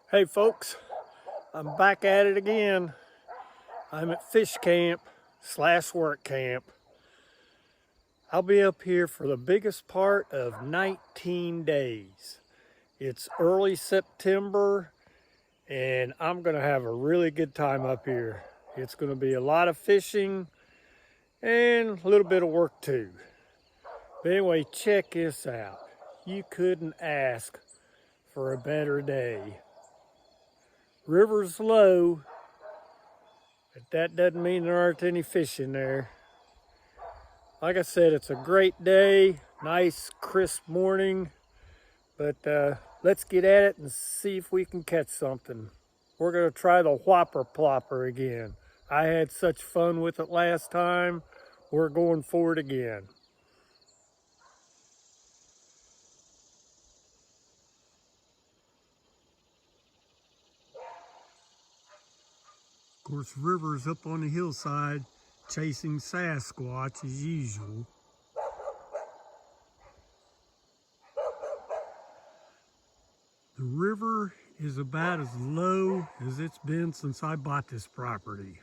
Hey folks, I'm back at it again. I'm at fish camp / work camp. I'll be up here for the biggest part of 19 days. It's early September and I'm gonna have a really good time up here. It's gonna be a lot of fishing and a little bit of work too. But anyway, check this out. You couldn't ask for a better day. River's low, but that doesn't mean there aren't any fish in there. Like I said, it's a great day, nice crisp morning, but let's get at it and see if we can catch something. We're gonna try the whopper plopper again. I had such fun with it last time. We're going for it again. Of course, River's up on the hillside chasing Sasquatch as usual. The river is about as low as it's been since I bought this property.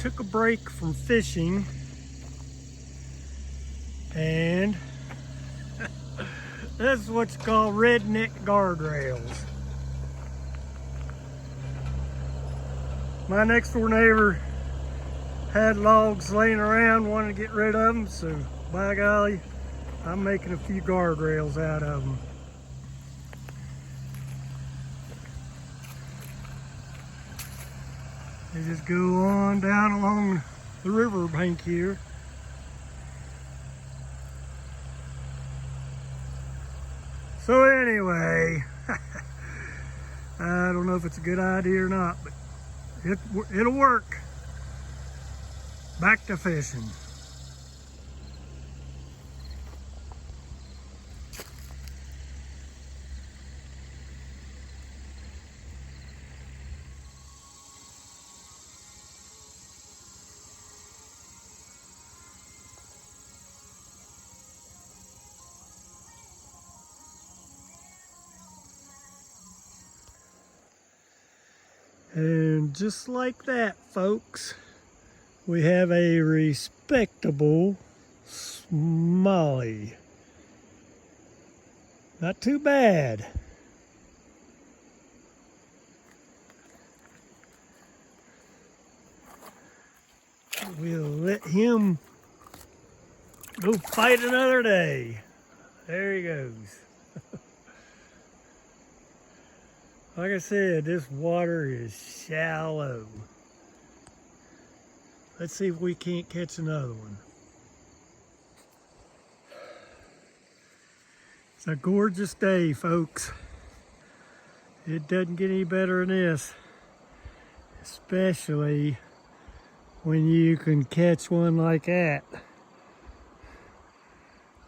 Took a break from fishing and that's what's called redneck guardrails. My next door neighbor had logs laying around, wanted to get rid of them, so by golly, I'm making a few guardrails out of them. They just go on down along the river bank here. So anyway, I don't know if it's a good idea or not, but it'll work. Back to fishing. And just like that, folks, we have a respectable smallie. Not too bad. We'll let him go fight another day. There he goes. Like I said, this water is shallow. Let's see if we can't catch another one. It's a gorgeous day, folks. It doesn't get any better than this, especially when you can catch one like that.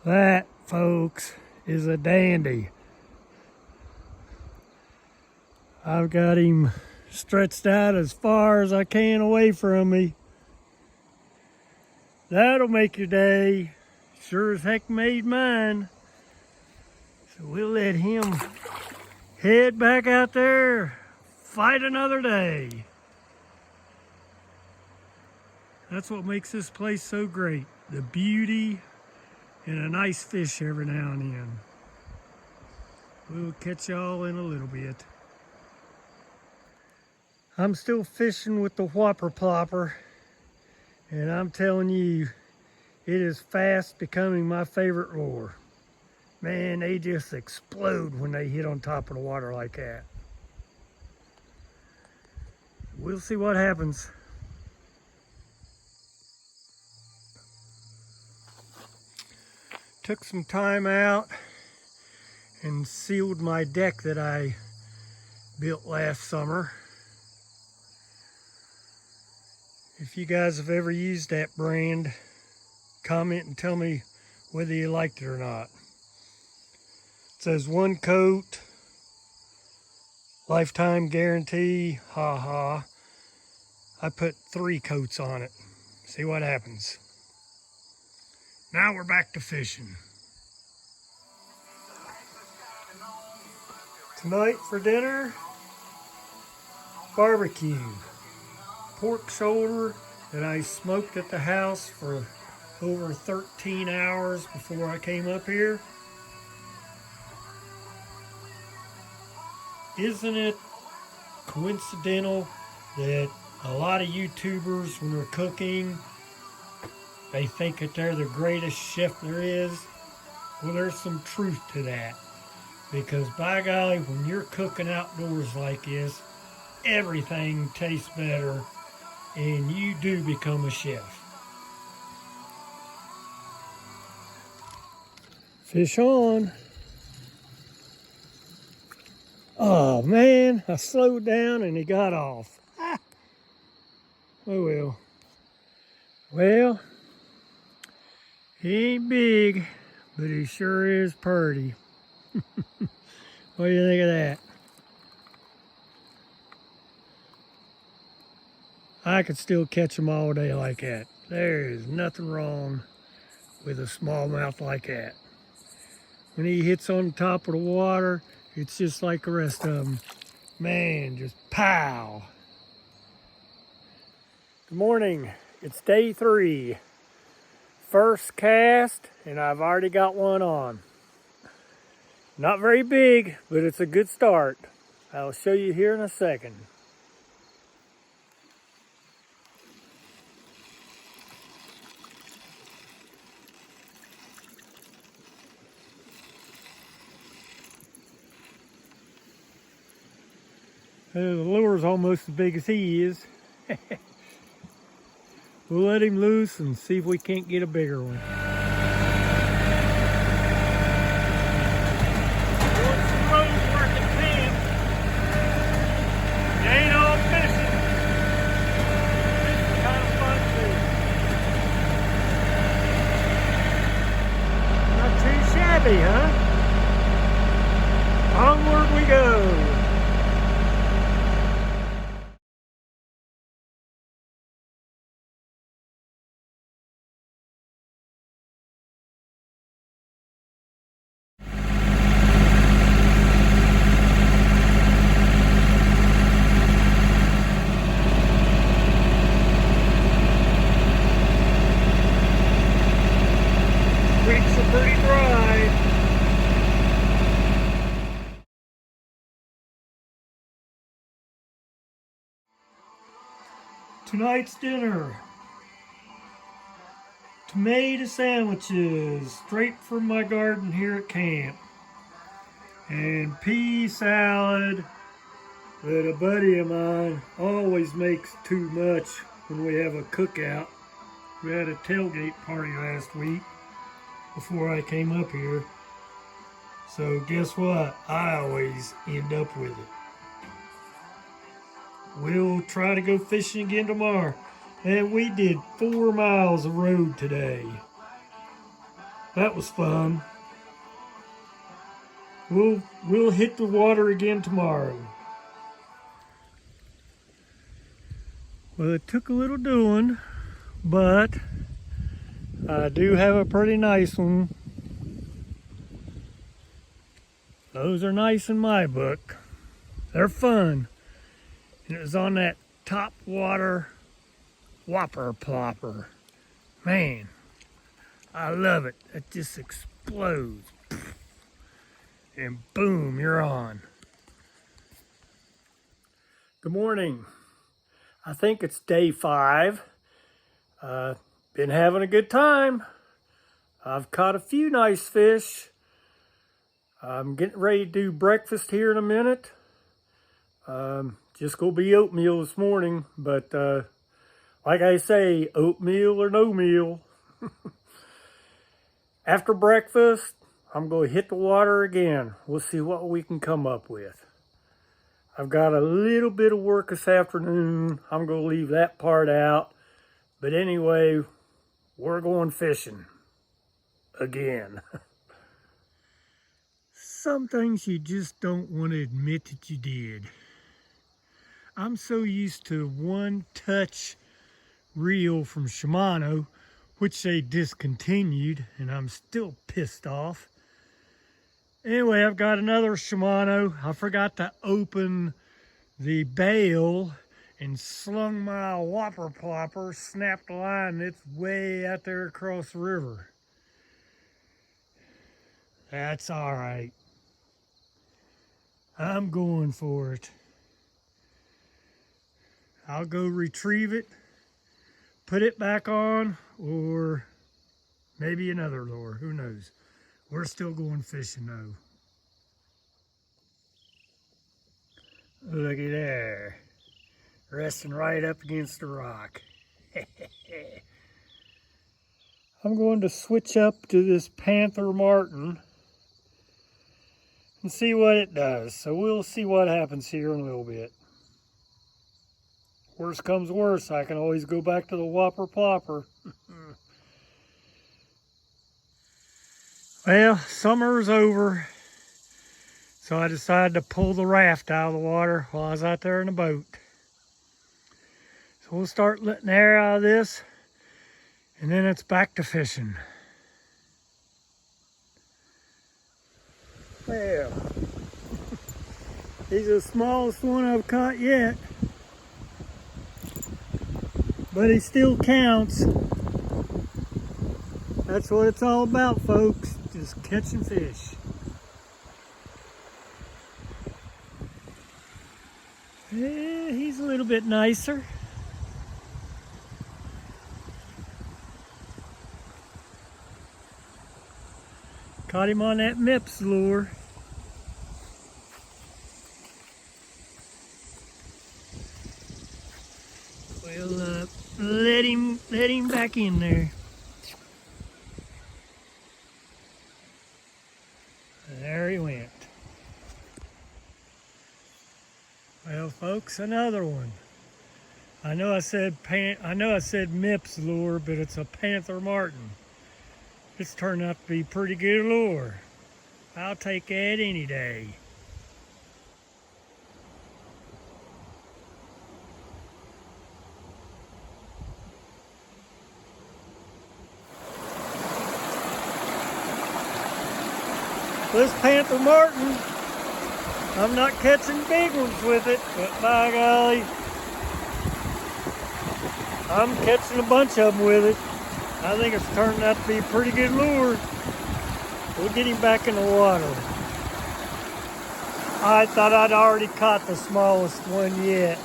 That, folks, is a dandy. I've got him stretched out as far as I can away from me. That'll make your day. Sure as heck made mine. So we'll let him head back out there, fight another day. That's what makes this place so great. The beauty and a nice fish every now and then. We'll catch y'all in a little bit. I'm still fishing with the whopper plopper, and I'm telling you, it is fast becoming my favorite lure. Man, they just explode when they hit on top of the water like that. We'll see what happens. Took some time out and sealed my deck that I built last summer. If you guys have ever used that brand, comment and tell me whether you liked it or not. It says 1 coat, lifetime guarantee, ha ha. I put 3 coats on it. See what happens. Now we're back to fishing. Tonight for dinner, barbecue. Pork shoulder that I smoked at the house for over 13 hours before I came up here. Isn't it coincidental that a lot of YouTubers, when they're cooking, they think that they're the greatest chef there is? Well, there's some truth to that. Because by golly, when you're cooking outdoors like this, everything tastes better and you do become a chef. Fish on. Oh man, I slowed down and he got off. Ah. Oh well. Well, he ain't big, but he sure is purty. What do you think of that? I could still catch them all day like that. There is nothing wrong with a smallmouth like that. When he hits on top of the water, it's just like the rest of them. Man, just pow. Good morning. It's day 3. First cast, and I've already got one on. Not very big, but it's a good start. I'll show you here in a second. The lure's almost as big as he is. We'll let him loose and see if we can't get a bigger one. Doing some road work at camp. It ain't all fishing. This is kind of fun too. Not too shabby, huh? Onward we go. Creeks are pretty dry. Tonight's dinner. Tomato sandwiches, straight from my garden here at camp. And pea salad that a buddy of mine always makes too much when we have a cookout. We had a tailgate party last week before I came up here. So guess what? I always end up with it. We'll try to go fishing again tomorrow. And we did 4 miles of road today. That was fun. We'll hit the water again tomorrow. Well, it took a little doing, but I do have a pretty nice one. Those are nice in my book. They're fun. And it was on that top water whopper plopper. Man, I love it. It just explodes. And boom, you're on. Good morning. I think it's day 5. Been having a good time. I've caught a few nice fish. I'm getting ready to do breakfast here in a minute. Just gonna be oatmeal this morning, but like I say, oatmeal or no meal. After breakfast, I'm going to hit the water again. We'll see what we can come up with. I've got a little bit of work this afternoon. I'm going to leave that part out But anyway, we're going fishing again. Some things you just don't want to admit that you did. I'm so used to one-touch reel from Shimano, which they discontinued, and I'm still pissed off. Anyway, I've got another Shimano. I forgot to open the bail and slung my whopper plopper, snapped the line. It's way out there across the river. That's all right. I'm going for it. I'll go retrieve it, put it back on, or maybe another lure, who knows. We're still going fishing though. Looky there, resting right up against the rock. I'm going to switch up to this Panther Martin and see what it does. So we'll see what happens here in a little bit. Worst comes worst, I can always go back to the whopper plopper. Well, summer's over, so I decided to pull the raft out of the water while I was out there in the boat. So we'll start letting air out of this, and then it's back to fishing. Well, he's the smallest one I've caught yet, but he still counts. That's what it's all about, folks, just catching fish. Yeah, he's a little bit nicer. Caught him on that Mips lure. We'll let him back in there. There he went. Well, folks, another one. I know I said Mips lure, but it's a Panther Martin. It's turned out to be pretty good lure. I'll take that any day. This Panther Martin, I'm not catching big ones with it, but by golly, I'm catching a bunch of them with it. I think it's turned out to be a pretty good lure. We'll get him back in the water. I thought I'd already caught the smallest one yet.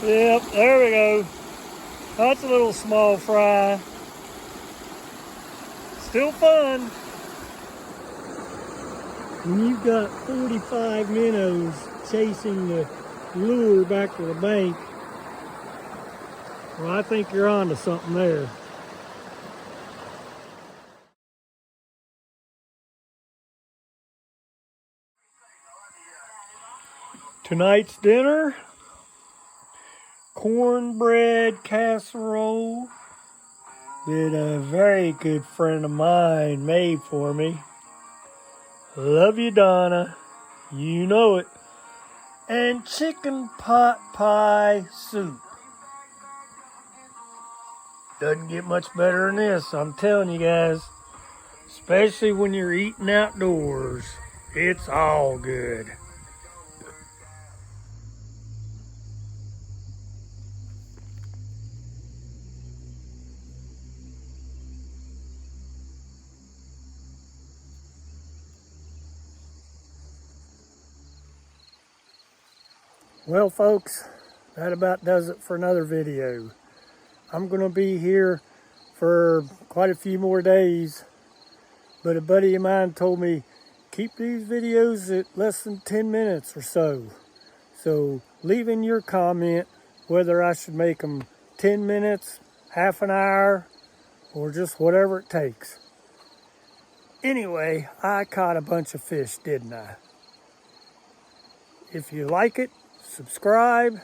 Yep, there we go. That's a little small fry. Still fun. When you've got 45 minnows chasing the lure back to the bank, well, I think you're onto something there. Tonight's dinner, cornbread casserole that a very good friend of mine made for me. Love you, Donna. You know it. And chicken pot pie soup. Doesn't get much better than this, I'm telling you guys. Especially when you're eating outdoors. It's all good. Well, folks, that about does it for another video. I'm going to be here for quite a few more days, but a buddy of mine told me keep these videos at less than 10 minutes or so. So leave in your comment whether I should make them 10 minutes, half an hour, or just whatever it takes. Anyway, I caught a bunch of fish, didn't I? If you like it, subscribe.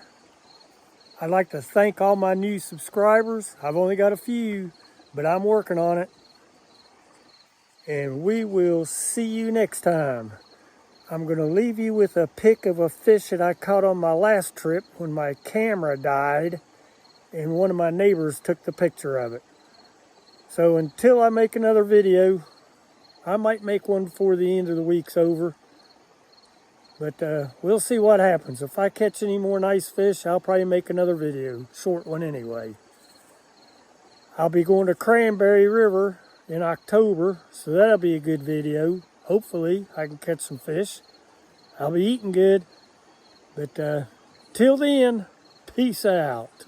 I'd like to thank all my new subscribers. I've only got a few, but I'm working on it. And we will see you next time. I'm going to leave you with a pic of a fish that I caught on my last trip when my camera died and one of my neighbors took the picture of it. So until I make another video, I might make one before the end of the week's over. But we'll see what happens. If I catch any more nice fish, I'll probably make another video. Short one anyway. I'll be going to Cranberry River in October, so that'll be a good video. Hopefully I can catch some fish. I'll be eating good. But till then, peace out.